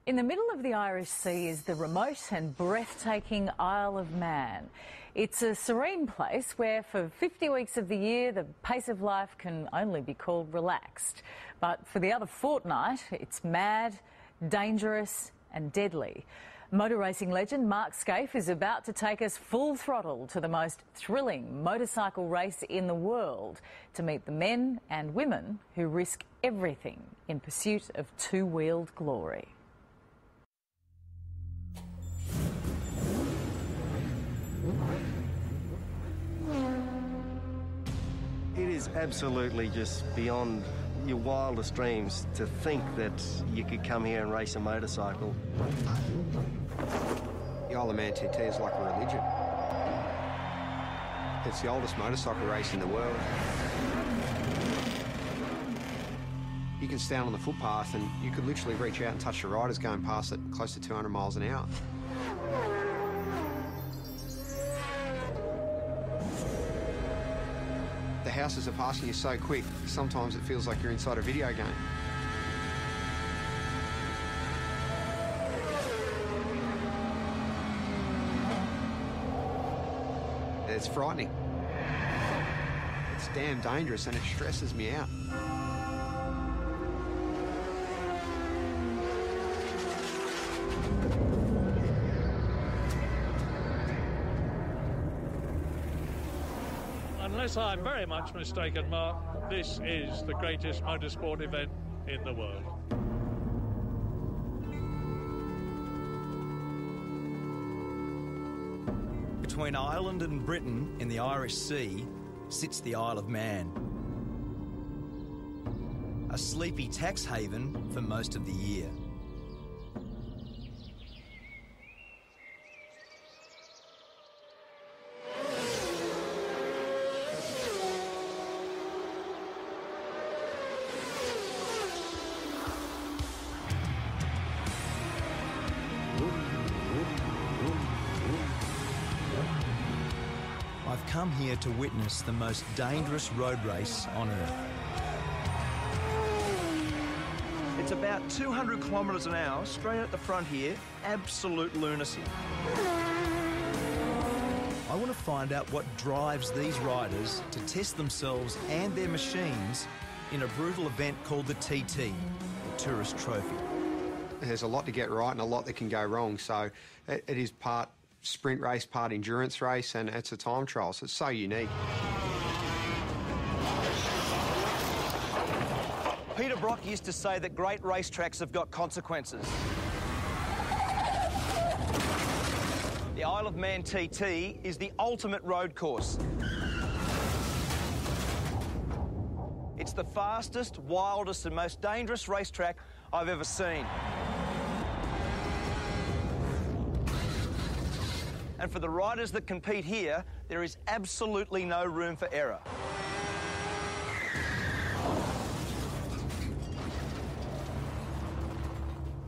In the middle of the Irish Sea is the remote and breathtaking Isle of Man. It's a serene place where for 50 weeks of the year the pace of life can only be called relaxed. But for the other fortnight it's mad, dangerous and deadly. Motor racing legend Mark Skaife is about to take us full throttle to the most thrilling motorcycle race in the world to meet the men and women who risk everything in pursuit of two-wheeled glory. It is absolutely just beyond your wildest dreams to think that you could come here and race a motorcycle. The Isle of Man TT is like a religion. It's the oldest motorcycle race in the world. You can stand on the footpath and you could literally reach out and touch the riders going past at close to 200 miles an hour. The houses are passing you so quick, sometimes it feels like you're inside a video game. It's frightening. It's damn dangerous and it stresses me out. Unless I'm very much mistaken, Mark, this is the greatest motorsport event in the world. Between Ireland and Britain in the Irish Sea sits the Isle of Man. A sleepy tax haven for most of the year. I've come here to witness the most dangerous road race on Earth. It's about 200 kilometres an hour, straight at the front here, absolute lunacy. I want to find out what drives these riders to test themselves and their machines in a brutal event called the TT, the Tourist Trophy. There's a lot to get right and a lot that can go wrong, so it is part sprint race, part endurance race, and it's a time trial, so it's so unique. Peter Brock used to say that great racetracks have got consequences. The Isle of Man TT is the ultimate road course. It's the fastest, wildest and most dangerous racetrack I've ever seen. And for the riders that compete here, there is absolutely no room for error.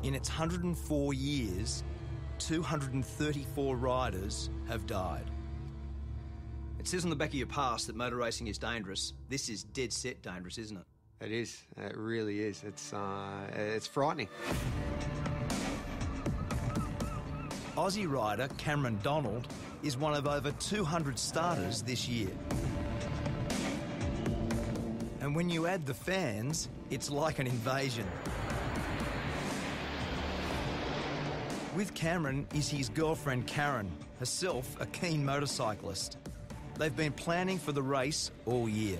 In its 104 years, 234 riders have died. It says on the back of your pass that motor racing is dangerous. This is dead set dangerous, isn't it? It is. It really is. It's frightening. Aussie rider Cameron Donald is one of over 200 starters this year. And when you add the fans, it's like an invasion. With Cameron is his girlfriend Karen, herself a keen motorcyclist. They've been planning for the race all year.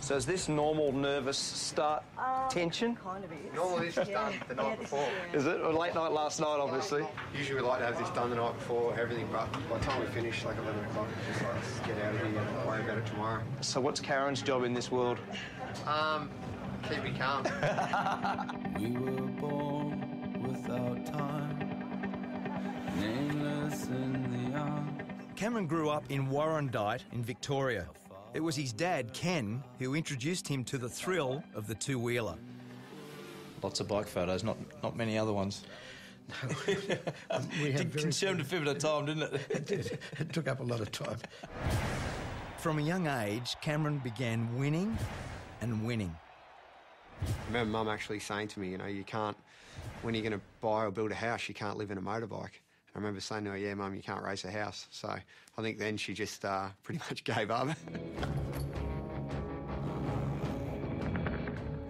So is this normal nervous start tension? Kind of is. Normally this is done the night before. Is it? A late night last night, obviously. Usually we like to have this done the night before, everything, but by the time we finish, like 11 o'clock, it's just like, let's get out of here and worry about it tomorrow. So what's Karen's job in this world? Keep me calm. We were born without time, nameless in the arms. Cameron grew up in Warrandyte in Victoria. It was his dad, Ken, who introduced him to the thrill of the two-wheeler. Lots of bike photos, not many other ones. No, we had consumed a fair bit of time, didn't it? It did. It took up a lot of time. From a young age, Cameron began winning and winning. I remember Mum actually saying to me, you know, you can't, when you're going to buy or build a house, you can't live in a motorbike. I remember saying to her, yeah, Mum, you can't race a house. So I think then she just pretty much gave up.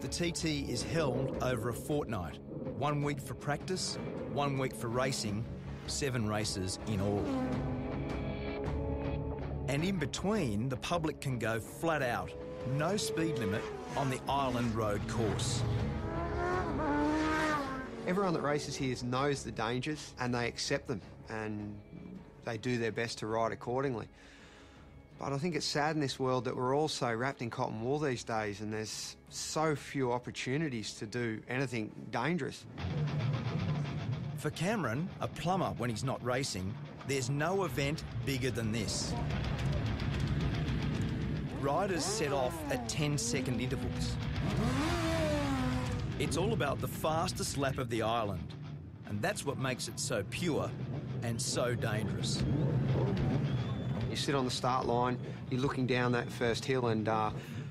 The TT is held over a fortnight. 1 week for practice, 1 week for racing, 7 races in all. And in between, the public can go flat out, no speed limit on the Island Road course. Everyone that races here knows the dangers and they accept them and they do their best to ride accordingly. But I think it's sad in this world that we're all so wrapped in cotton wool these days and there's so few opportunities to do anything dangerous. For Cameron, a plumber when he's not racing, there's no event bigger than this. Riders set off at 10-second intervals. It's all about the fastest lap of the island, and that's what makes it so pure and so dangerous. You sit on the start line, you're looking down that first hill and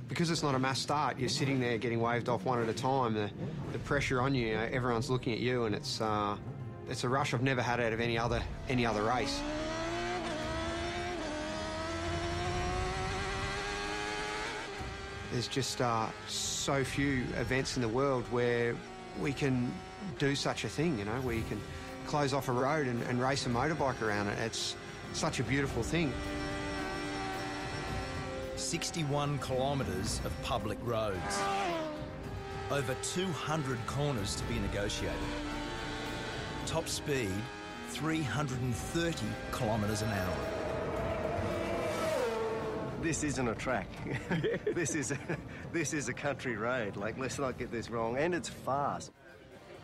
because it's not a mass start, you're sitting there getting waved off one at a time. The pressure on you, everyone's looking at you and it's a rush I've never had out of any other race. There's just so few events in the world where we can do such a thing, you know, where you can close off a road and race a motorbike around it. It's such a beautiful thing. 61 kilometres of public roads. Over 200 corners to be negotiated. Top speed, 330 kilometres an hour. This isn't a track. This is a country road. Like, let's not get this wrong. And it's fast.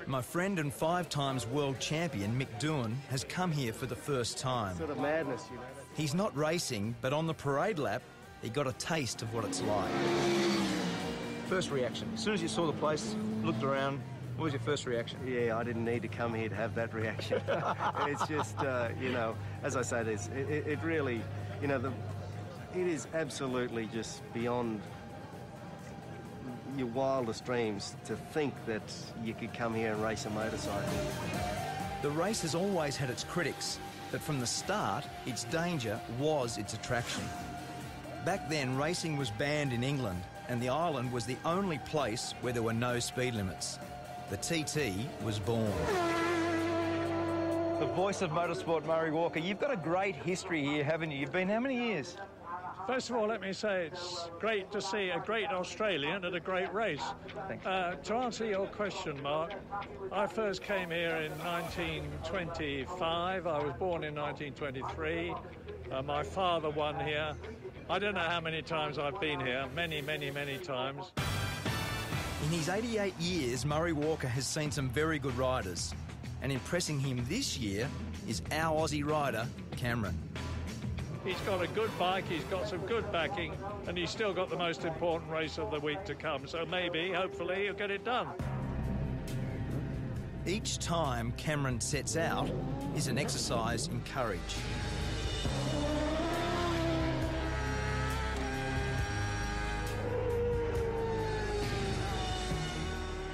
My friend and 5-times world champion Mick Doohan has come here for the first time. Sort of madness, you know. He's not racing, but on the parade lap, he got a taste of what it's like. First reaction. As soon as you saw the place, looked around, what was your first reaction? Yeah, I didn't need to come here to have that reaction. It's just, you know, as I say, it really, you know, it is absolutely just beyond your wildest dreams to think that you could come here and race a motorcycle. The race has always had its critics, but from the start, its danger was its attraction. Back then, racing was banned in England, and the island was the only place where there were no speed limits. The TT was born. The voice of motorsport, Murray Walker. You've got a great history here, haven't you? You've been how many years? First of all, let me say it's great to see a great Australian at a great race. Thanks. To answer your question, Mark, I first came here in 1925. I was born in 1923. My father won here. I don't know how many times I've been here. Many, many, many times. In his 88 years, Murray Walker has seen some very good riders. And impressing him this year is our Aussie rider, Cameron. He's got a good bike, he's got some good backing, and he's still got the most important race of the week to come. So maybe, hopefully, he'll get it done. Each time Cameron sets out is an exercise in courage.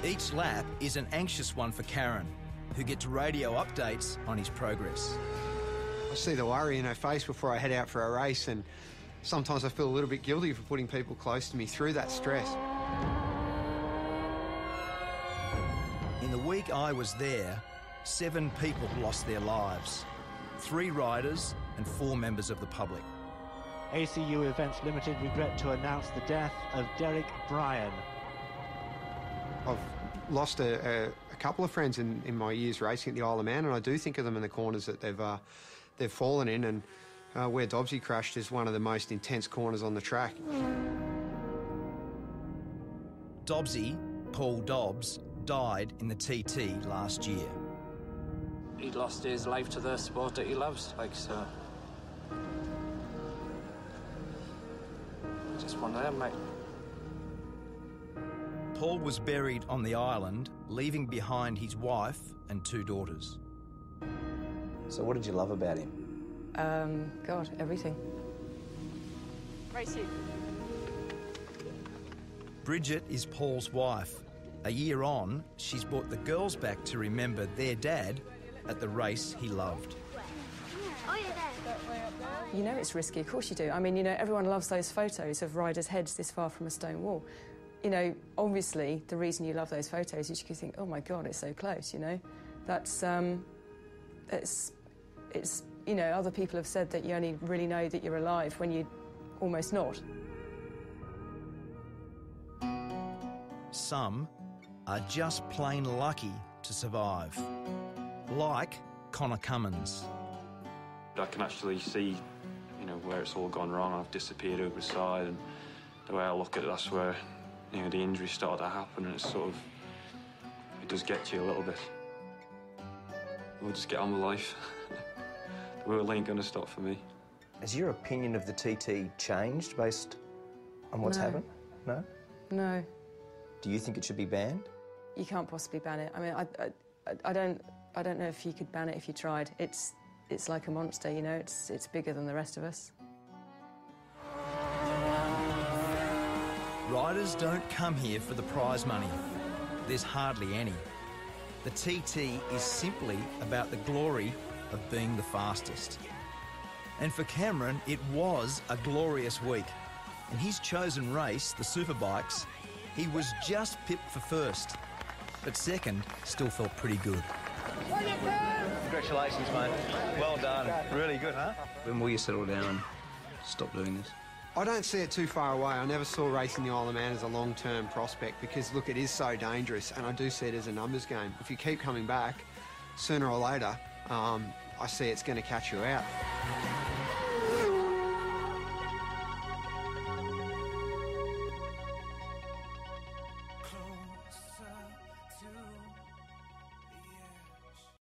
Each lap is an anxious one for Karen, who gets radio updates on his progress. I see the worry in her face before I head out for a race and sometimes I feel a little bit guilty for putting people close to me through that stress. In the week I was there, 7 people lost their lives. 3 riders and 4 members of the public. ACU Events Limited regret to announce the death of Derek Bryan. I've lost a couple of friends in my years racing at the Isle of Man, and I do think of them in the corners that they've fallen in, and where Dobbsy crashed is one of the most intense corners on the track. Dobbsy, Paul Dobbs, died in the TT last year. He lost his life to the sport that he loves, so. Just one of them, mate. Paul was buried on the island, leaving behind his wife and 2 daughters. So what did you love about him? God, everything. Bridget is Paul's wife, A year on, she's brought the girls back to remember their dad at the race he loved. You know it's risky, of course you do. I mean, you know, everyone loves those photos of riders' heads this far from a stone wall. You know, obviously, the reason you love those photos is you think, oh my God, it's so close, you know. That's, it's, you know, other people have said that you only really know that you're alive when you're almost not. Some are just plain lucky to survive, like Connor Cummins. I can actually see, you know, where it's all gone wrong. I've disappeared over the side, and the way I look at it, that's where, you know, the injury started to happen, and it's sort of, it does get to you a little bit. We'll just get on with life. The world ain't going to stop for me. Has your opinion of the TT changed based on what's No. happened? No? No, Do you think it should be banned? you can't possibly ban it. I mean, I don't know if you could ban it if you tried. It's like a monster, you know. It's bigger than the rest of us. Riders don't come here for the prize money. There's hardly any. The TT is simply about the glory of being the fastest. And for Cameron, it was a glorious week. In his chosen race, the Superbikes, he was just pipped for first. But second still felt pretty good. Congratulations, mate. Well done. Really good, huh? When will you settle down and stop doing this? I don't see it too far away. I never saw racing the Isle of Man as a long-term prospect because, look, it is so dangerous, and I do see it as a numbers game. If you keep coming back, sooner or later, I see it's going to catch you out.